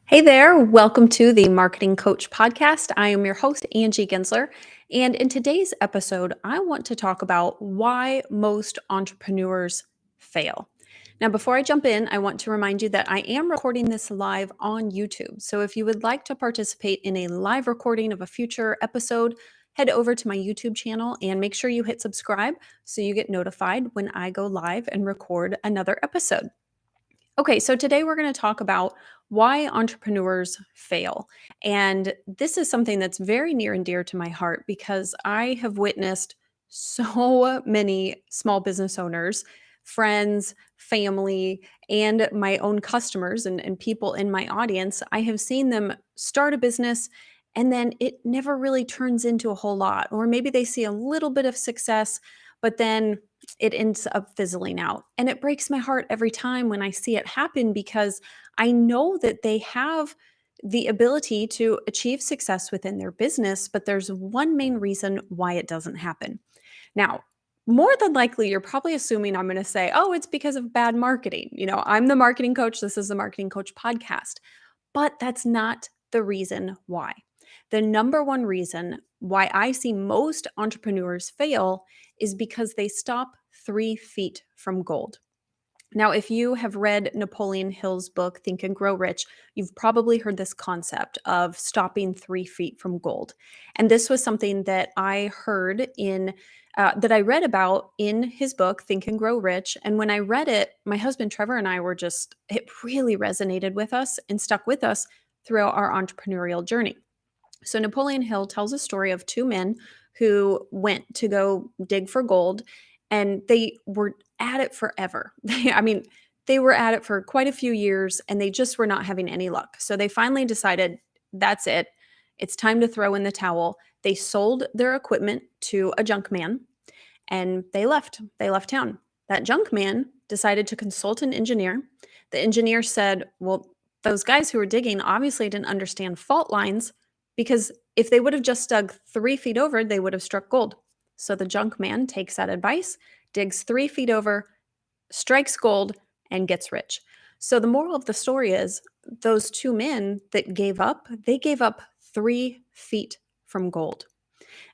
Hey there, welcome to the Marketing Coach Podcast. I am your host, Angie Gensler. And in today's episode, I want to talk about why most entrepreneurs fail. Now, before I jump in, I want to remind you that I am recording this live on YouTube. So if you would like to participate in a live recording of a future episode, head over to my YouTube channel and make sure you hit subscribe so you get notified when I go live and record another episode. Okay, so today we're going to talk about why entrepreneurs fail. And this is something that's very near and dear to my heart because I have witnessed so many small business owners, friends, family, and my own customers and people in my audience. I have seen them start a business and then it never really turns into a whole lot. Or maybe they see a little bit of success, but then it ends up fizzling out. And it breaks my heart every time when I see it happen because I know that they have the ability to achieve success within their business, but there's one main reason why it doesn't happen. Now, more than likely, you're probably assuming I'm going to say, oh, it's because of bad marketing. I'm the marketing coach. This is the Marketing Coach podcast. But that's not the reason why. The number one reason why I see most entrepreneurs fail is because they stop 3 feet from gold. Now, if you have read Napoleon Hill's book, Think and Grow Rich, you've probably heard this concept of stopping 3 feet from gold. And this was something that I heard that I read about in his book, Think and Grow Rich. And when I read it, my husband Trevor and I it really resonated with us and stuck with us throughout our entrepreneurial journey. So Napoleon Hill tells a story of two men who went to go dig for gold and they were at it forever. They were at it for quite a few years and they just were not having any luck. So they finally decided that's it. It's time to throw in the towel. They sold their equipment to a junk man and they left. They left town. That junk man decided to consult an engineer. The engineer said, well, those guys who were digging obviously didn't understand fault lines because if they would have just dug 3 feet over, they would have struck gold. So the junk man takes that advice, digs 3 feet over, strikes gold, and gets rich. So the moral of the story is those two men that gave up, they gave up 3 feet from gold.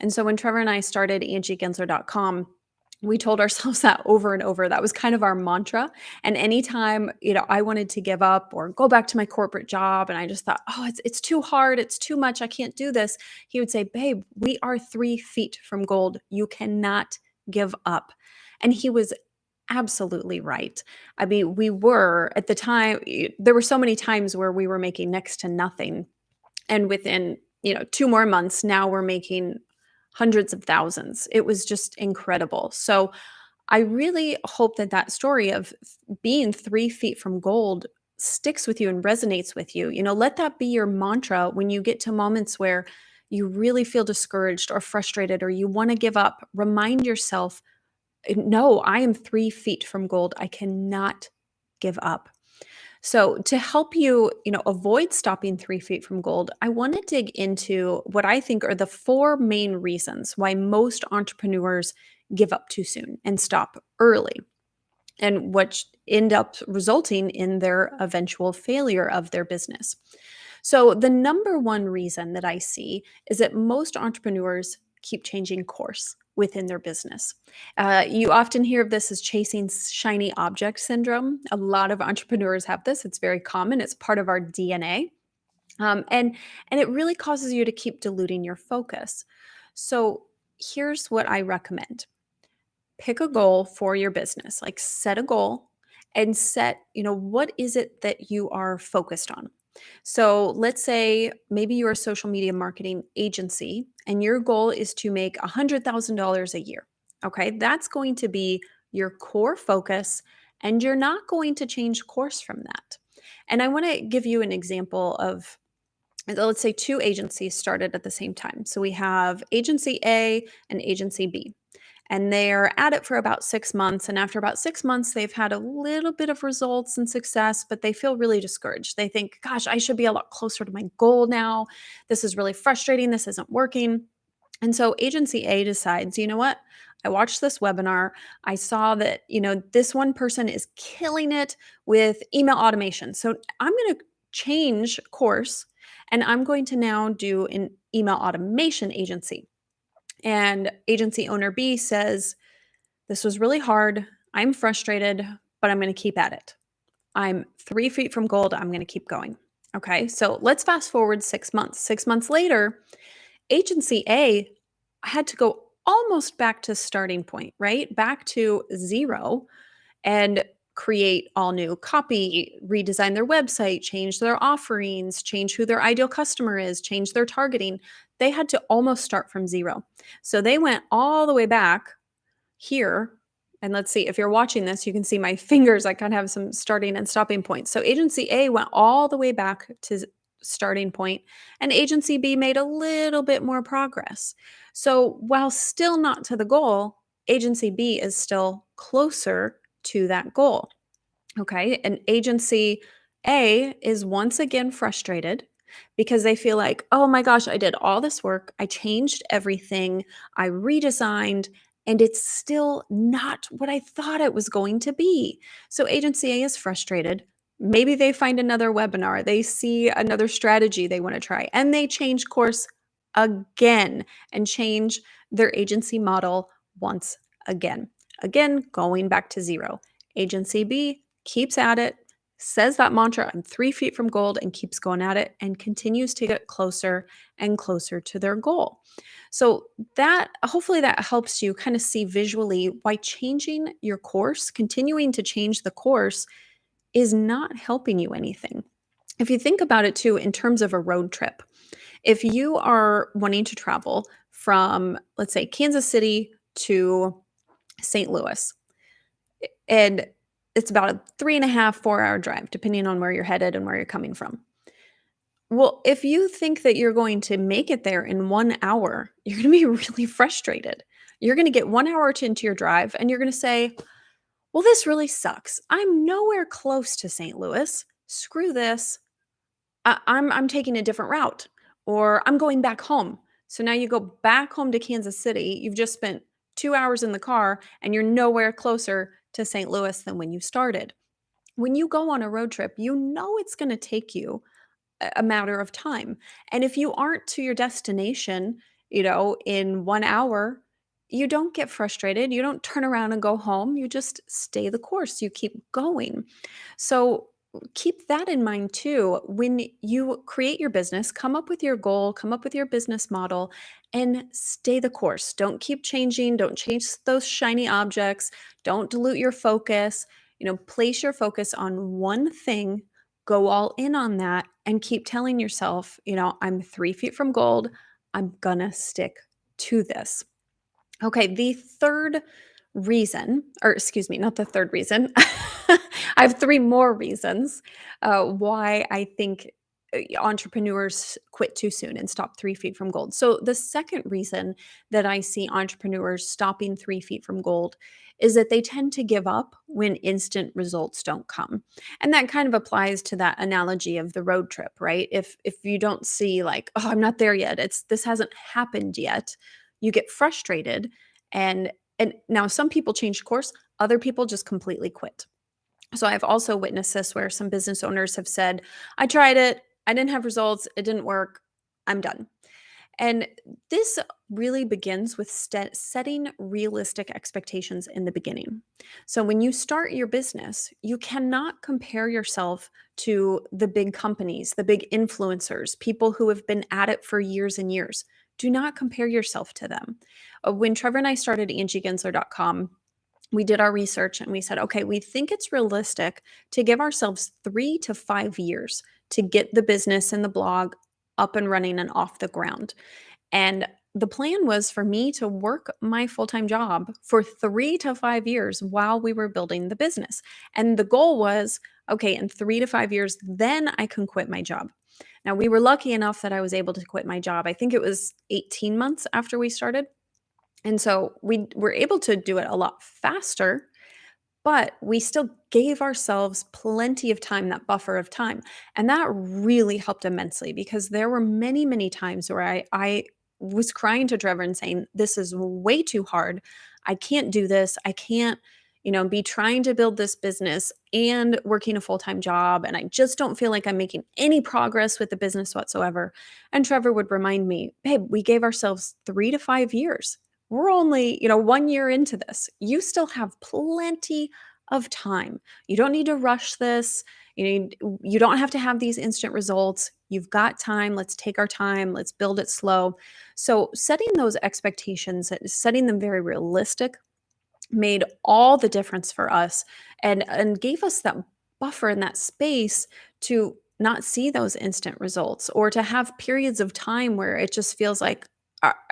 And so when Trevor and I started angiegensler.com, we told ourselves that over and over. That was kind of our mantra. And anytime, I wanted to give up or go back to my corporate job and I just thought, oh, it's too hard, it's too much, I can't do this. He would say, babe, we are 3 feet from gold. You cannot give up. And he was absolutely right. We were at the time, there were so many times where we were making next to nothing. And within, 2 more months, now we're making hundreds of thousands. It was just incredible. So I really hope that that story of being 3 feet from gold sticks with you and resonates with you. Let that be your mantra when you get to moments where you really feel discouraged or frustrated or you want to give up. Remind yourself, no, I am 3 feet from gold. I cannot give up. So to help you, avoid stopping 3 feet from gold, I want to dig into what I think are the four main reasons why most entrepreneurs give up too soon and stop early, and what end up resulting in their eventual failure of their business. So the number one reason that I see is that most entrepreneurs keep changing course within their business. You often hear of this as chasing shiny object syndrome. A lot of entrepreneurs have this. It's very common. It's part of our DNA. And it really causes you to keep diluting your focus. So here's what I recommend. Pick a goal for your business, like set a goal and set, what is it that you are focused on? So let's say maybe you're a social media marketing agency and your goal is to make $100,000 a year. Okay, that's going to be your core focus and you're not going to change course from that. And I want to give you an example of, let's say two agencies started at the same time. So we have agency A and agency B and they're at it for about 6 months. And after about 6 months, they've had a little bit of results and success, but they feel really discouraged. They think, gosh, I should be a lot closer to my goal now. This is really frustrating. This isn't working. And so agency A decides, you know what? I watched this webinar. I saw that, this one person is killing it with email automation. So I'm going to change course, and I'm going to now do an email automation agency. And agency owner B says, this was really hard. I'm frustrated, but I'm going to keep at it. I'm 3 feet from gold. I'm going to keep going. Okay. So let's fast forward 6 months. 6 months later, agency A had to go almost back to starting point, right? Back to zero and create all new copy, redesign their website, change their offerings, change who their ideal customer is, change their targeting. They had to almost start from zero. So they went all the way back here. And let's see, if you're watching this, you can see my fingers. I kind of have some starting and stopping points. So agency A went all the way back to starting point, and agency B made a little bit more progress. So while still not to the goal, agency B is still closer to that goal. Okay. And agency A is once again frustrated because they feel like, oh my gosh, I did all this work. I changed everything. I redesigned, and it's still not what I thought it was going to be. So agency A is frustrated. Maybe they find another webinar, they see another strategy they want to try, and they change course again and change their agency model once again. Again, going back to zero. Agency B keeps at it, says that mantra, I'm 3 feet from gold, and keeps going at it and continues to get closer and closer to their goal. So that hopefully that helps you kind of see visually why changing your course, continuing to change the course is not helping you anything. If you think about it too in terms of a road trip, if you are wanting to travel from, let's say, Kansas City to St. Louis, and it's about a 3.5, 4 hour drive, depending on where you're headed and where you're coming from. Well, if you think that you're going to make it there in 1 hour, you're going to be really frustrated. You're going to get 1 hour into your drive and you're going to say, well, this really sucks. I'm nowhere close to St. Louis. Screw this. I'm taking a different route, or I'm going back home. So now you go back home to Kansas City. You've just spent 2 hours in the car and you're nowhere closer to St. Louis than when you started. When you go on a road trip, you know it's going to take you a matter of time. And if you aren't to your destination, in 1 hour, you don't get frustrated. You don't turn around and go home. You just stay the course. You keep going. So keep that in mind too. When you create your business, come up with your goal, come up with your business model, and stay the course. Don't keep changing. Don't change those shiny objects. Don't dilute your focus. Place your focus on one thing, go all in on that, and keep telling yourself, I'm 3 feet from gold. I'm gonna stick to this. Okay, the third reason, or excuse me, not the third reason. I have three more reasons why I think entrepreneurs quit too soon and stop 3 feet from gold. So, the second reason that I see entrepreneurs stopping 3 feet from gold is that they tend to give up when instant results don't come. And that kind of applies to that analogy of the road trip, right? If you don't see like, oh, I'm not there yet. This hasn't happened yet. You get frustrated, and now some people change course, other people just completely quit. So I've also witnessed this where some business owners have said, I tried it, I didn't have results, it didn't work, I'm done. And this really begins with setting realistic expectations in the beginning. So when you start your business, you cannot compare yourself to the big companies, the big influencers, people who have been at it for years and years. Do not compare yourself to them. When Trevor and I started angiegensler.com, we did our research and we said, okay, we think it's realistic to give ourselves 3 to 5 years to get the business and the blog up and running and off the ground. And the plan was for me to work my full-time job for 3 to 5 years while we were building the business. And the goal was, okay, in 3 to 5 years, then I can quit my job. Now, we were lucky enough that I was able to quit my job. I think it was 18 months after we started. And so we were able to do it a lot faster, but we still gave ourselves plenty of time, that buffer of time. And that really helped immensely because there were many, many times where I was crying to Trevor and saying, this is way too hard. I can't do this. I can't, be trying to build this business and working a full-time job, and I just don't feel like I'm making any progress with the business whatsoever. And Trevor would remind me, "Babe, we gave ourselves 3 to 5 years. We're only, 1 year into this. You still have plenty of time. You don't need to rush this. You don't have to have these instant results. You've got time. Let's take our time. Let's build it slow." So, setting those expectations, setting them very realistic, made all the difference for us, and gave us that buffer and that space to not see those instant results, or to have periods of time where it just feels like,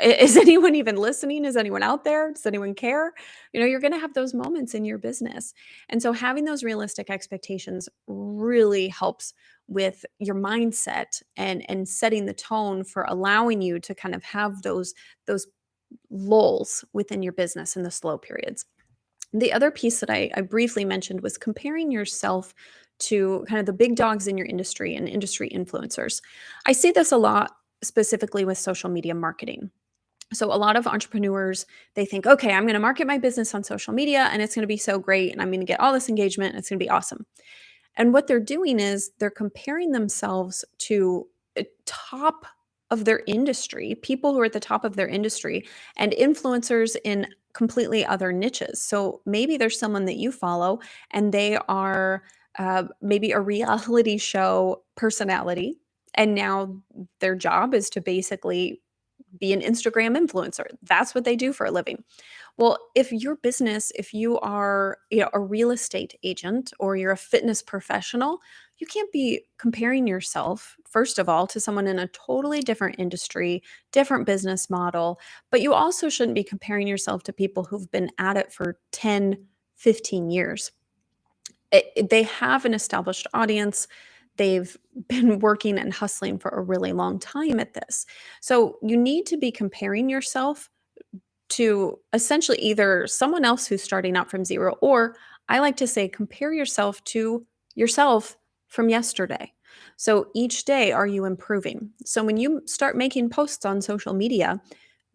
is anyone even listening? Is anyone out there? Does anyone care? You're going to have those moments in your business. And so having those realistic expectations really helps with your mindset, and setting the tone for allowing you to kind of have those lulls within your business in the slow periods. The other piece that I briefly mentioned was comparing yourself to kind of the big dogs in your industry and industry influencers. I see this a lot, specifically with social media marketing. So a lot of entrepreneurs, they think, okay, I'm going to market my business on social media and it's going to be so great and I'm going to get all this engagement and it's going to be awesome. And what they're doing is they're comparing themselves to top of their industry, people who are at the top of their industry, and influencers in completely other niches. So maybe there's someone that you follow and they are maybe a reality show personality. And now their job is to basically be an Instagram influencer. That's what they do for a living. Well, if your business, if you are, a real estate agent or you're a fitness professional, you can't be comparing yourself, first of all, to someone in a totally different industry, different business model, but you also shouldn't be comparing yourself to people who've been at it for 10, 15 years. They have an established audience. They've been working and hustling for a really long time at this. So you need to be comparing yourself to essentially either someone else who's starting out from zero, or I like to say, compare yourself to yourself from yesterday. So each day, are you improving? So when you start making posts on social media,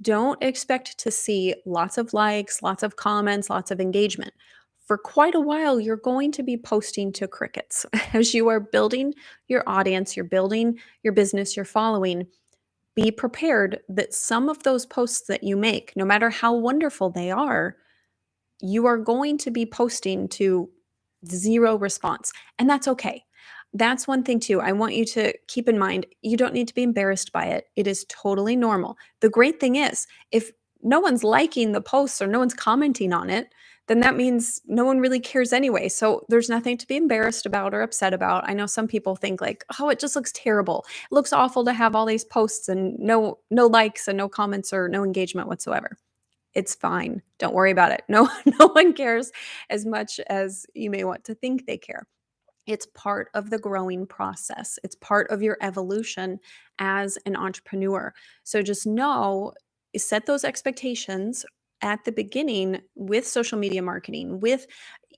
don't expect to see lots of likes, lots of comments, lots of engagement. For quite a while, you're going to be posting to crickets as you are building your audience, you're building your business, you're following. Be prepared that some of those posts that you make, no matter how wonderful they are, you are going to be posting to zero response. And that's okay. That's one thing too. I want you to keep in mind, you don't need to be embarrassed by it. It is totally normal. The great thing is, if no one's liking the posts or no one's commenting on it, then that means no one really cares anyway. So there's nothing to be embarrassed about or upset about. I know some people think like, "Oh, it just looks terrible. It looks awful to have all these posts and no likes and no comments or no engagement whatsoever." It's fine. Don't worry about it. No no one cares as much as you may want to think they care. It's part of the growing process. It's part of your evolution as an entrepreneur. So just know, set those expectations at the beginning with social media marketing, with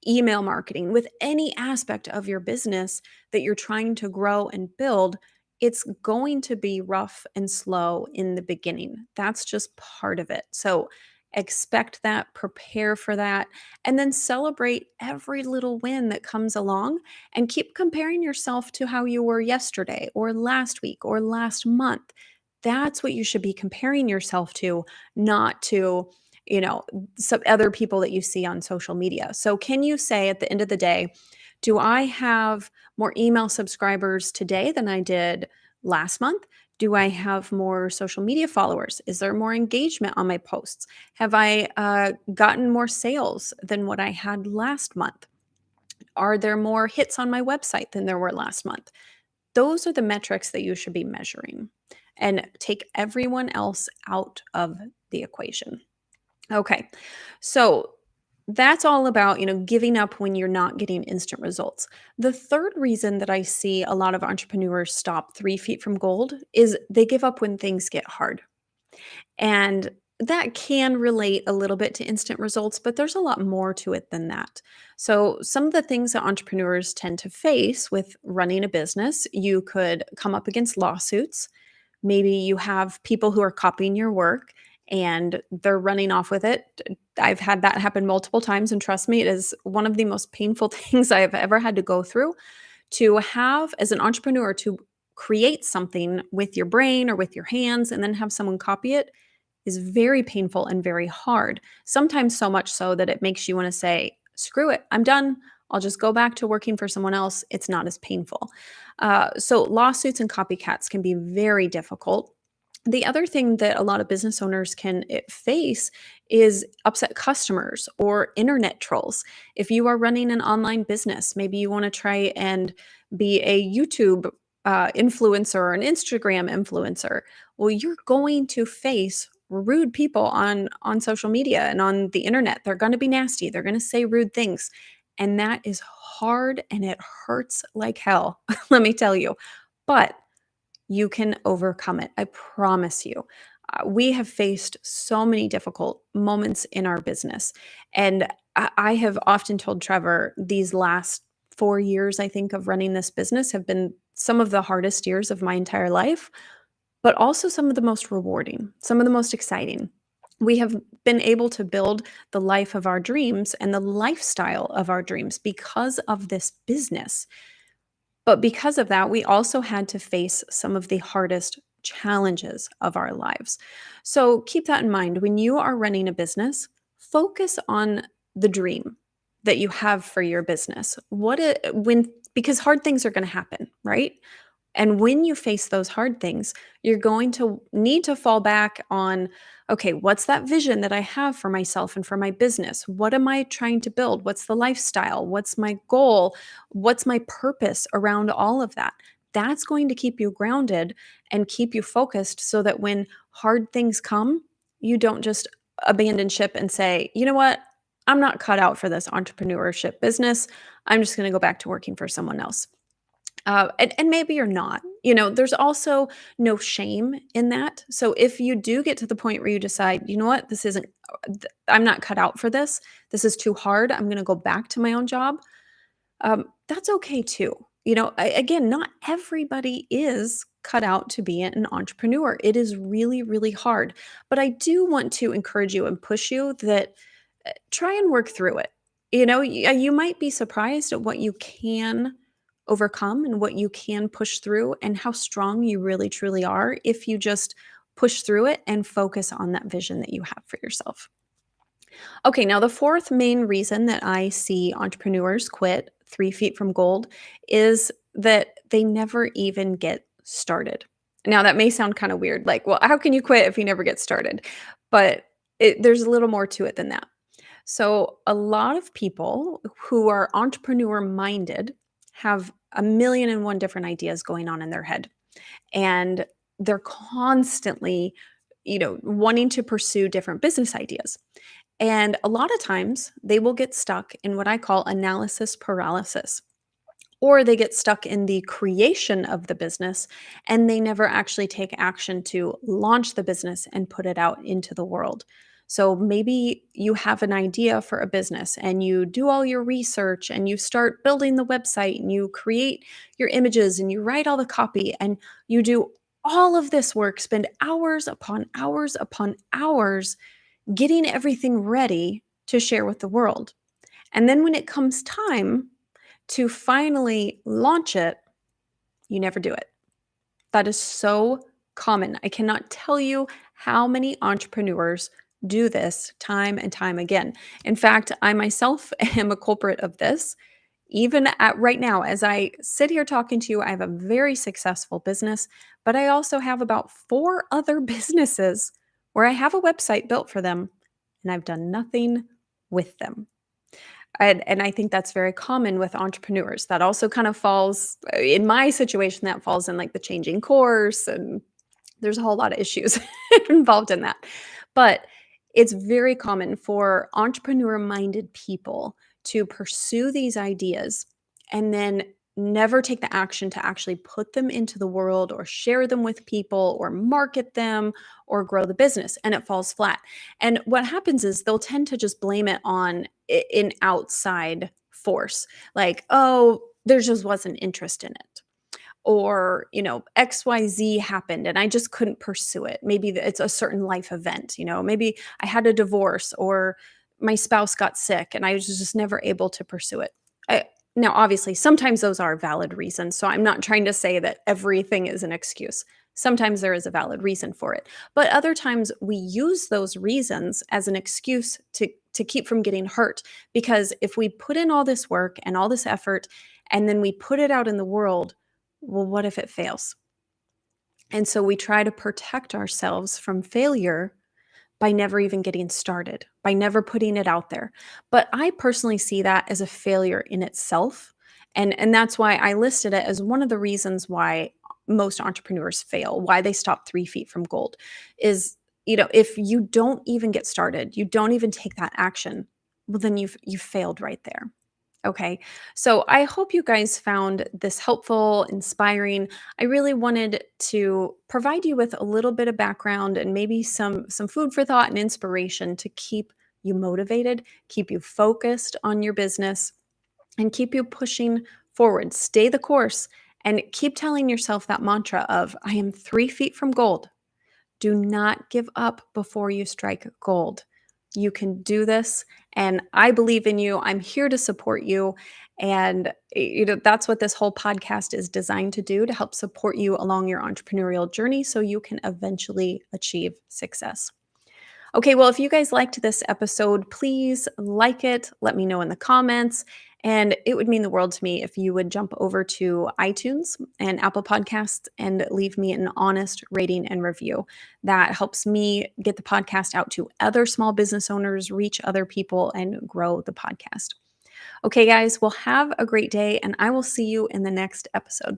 email marketing, with any aspect of your business that you're trying to grow and build. It's going to be rough and slow in the beginning. That's just part of it. So expect that, prepare for that, and then celebrate every little win that comes along, and keep comparing yourself to how you were yesterday or last week or last month. That's what you should be comparing yourself to, not to, some other people that you see on social media. So, can you say at the end of the day, do I have more email subscribers today than I did last month? Do I have more social media followers? Is there more engagement on my posts? Have I gotten more sales than what I had last month? Are there more hits on my website than there were last month? Those are the metrics that you should be measuring, and take everyone else out of the equation. Okay. So that's all about, giving up when you're not getting instant results. The third reason that I see a lot of entrepreneurs stop 3 feet from gold is they give up when things get hard. And that can relate a little bit to instant results, but there's a lot more to it than that. So, some of the things that entrepreneurs tend to face with running a business, you could come up against lawsuits. Maybe you have people who are copying your work, and they're running off with it. I've had that happen multiple times, and trust me, it is one of the most painful things I have ever had to go through to have as an entrepreneur to create something with your brain or with your hands and then have someone copy it is very painful and very hard. Sometimes so much so that it makes you want to say, screw it, I'm done. I'll just go back to working for someone else. It's not as painful. So, lawsuits and copycats can be very difficult. The other thing that a lot of business owners can face is upset customers or internet trolls. If you are running an online business, maybe you want to try and be a YouTube influencer or an Instagram influencer. Well, you're going to face rude people on social media and on the internet. They're going to be nasty. They're going to say rude things. And that is hard and it hurts like hell, let me tell you. But you can overcome it. I promise you. We have faced so many difficult moments in our business. And I have often told Trevor these last 4 years, I think, of running this business have been some of the hardest years of my entire life, but also some of the most rewarding, some of the most exciting. We have been able to build the life of our dreams and the lifestyle of our dreams because of this business. But because of that, we also had to face some of the hardest challenges of our lives. So keep that in mind. When you are running a business, focus on the dream that you have for your business. Because hard things are going to happen, right? And when you face those hard things, you're going to need to fall back on, okay, what's that vision that I have for myself and for my business? What am I trying to build? What's the lifestyle? What's my goal? What's my purpose around all of that? That's going to keep you grounded and keep you focused so that when hard things come, you don't just abandon ship and say, you know what? I'm not cut out for this entrepreneurship business. I'm just going to go back to working for someone else. And maybe you're not. There's also no shame in that. So if you do get to the point where you decide, you know what, this isn't, I'm not cut out for this. This is too hard. I'm going to go back to my own job. That's okay too. Again, not everybody is cut out to be an entrepreneur. It is really, really hard. But I do want to encourage you and push you that try and work through it. You might be surprised at what you can overcome and what you can push through and how strong you really truly are if you just push through it and focus on that vision that you have for yourself. Okay, now the fourth main reason that I see entrepreneurs quit 3 feet from gold is that they never even get started. Now, that may sound kind of weird. Like, well, how can you quit if you never get started? But there's a little more to it than that. So, a lot of people who are entrepreneur minded have a million and one different ideas going on in their head. And they're constantly, wanting to pursue different business ideas. And a lot of times they will get stuck in what I call analysis paralysis, or they get stuck in the creation of the business and they never actually take action to launch the business and put it out into the world. So maybe you have an idea for a business and you do all your research and you start building the website and you create your images and you write all the copy and you do all of this work, spend hours upon hours upon hours getting everything ready to share with the world. And then when it comes time to finally launch it, you never do it. That is so common. I cannot tell you how many entrepreneurs do this time and time again. In fact, I myself am a culprit of this. Even at right now, as I sit here talking to you, I have a very successful business, but I also have about 4 other businesses where I have a website built for them and I've done nothing with them. And I think that's very common with entrepreneurs. That also kind of falls in my situation, that falls in like the changing course, and there's a whole lot of issues involved in that. But it's very common for entrepreneur-minded people to pursue these ideas and then never take the action to actually put them into the world or share them with people or market them or grow the business, and it falls flat. And what happens is they'll tend to just blame it on an outside force, like, oh, there just wasn't interest in it. or, XYZ happened and I just couldn't pursue it. Maybe it's a certain life event, maybe I had a divorce or my spouse got sick and I was just never able to pursue it. I, Now, obviously, sometimes those are valid reasons. So I'm not trying to say that everything is an excuse. Sometimes there is a valid reason for it. But other times we use those reasons as an excuse to keep from getting hurt. Because if we put in all this work and all this effort and then we put it out in the world, well, what if it fails? And so we try to protect ourselves from failure by never even getting started, by never putting it out there. But I personally see that as a failure in itself. And that's why I listed it as one of the reasons why most entrepreneurs fail, why they stop 3 feet from gold is, if you don't even get started, you don't even take that action, well, then you've failed right there. Okay. So I hope you guys found this helpful, inspiring. I really wanted to provide you with a little bit of background and maybe some food for thought and inspiration to keep you motivated, keep you focused on your business, and keep you pushing forward. Stay the course and keep telling yourself that mantra of I am 3 feet from gold. Do not give up before you strike gold. You can do this, and I believe in you. I'm here to support you. And that's what this whole podcast is designed to do, to help support you along your entrepreneurial journey so you can eventually achieve success. Okay, well, if you guys liked this episode, please like it. Let me know in the comments. And it would mean the world to me if you would jump over to iTunes and Apple Podcasts and leave me an honest rating and review. That helps me get the podcast out to other small business owners, reach other people, and grow the podcast. Okay, guys, well, have a great day, and I will see you in the next episode.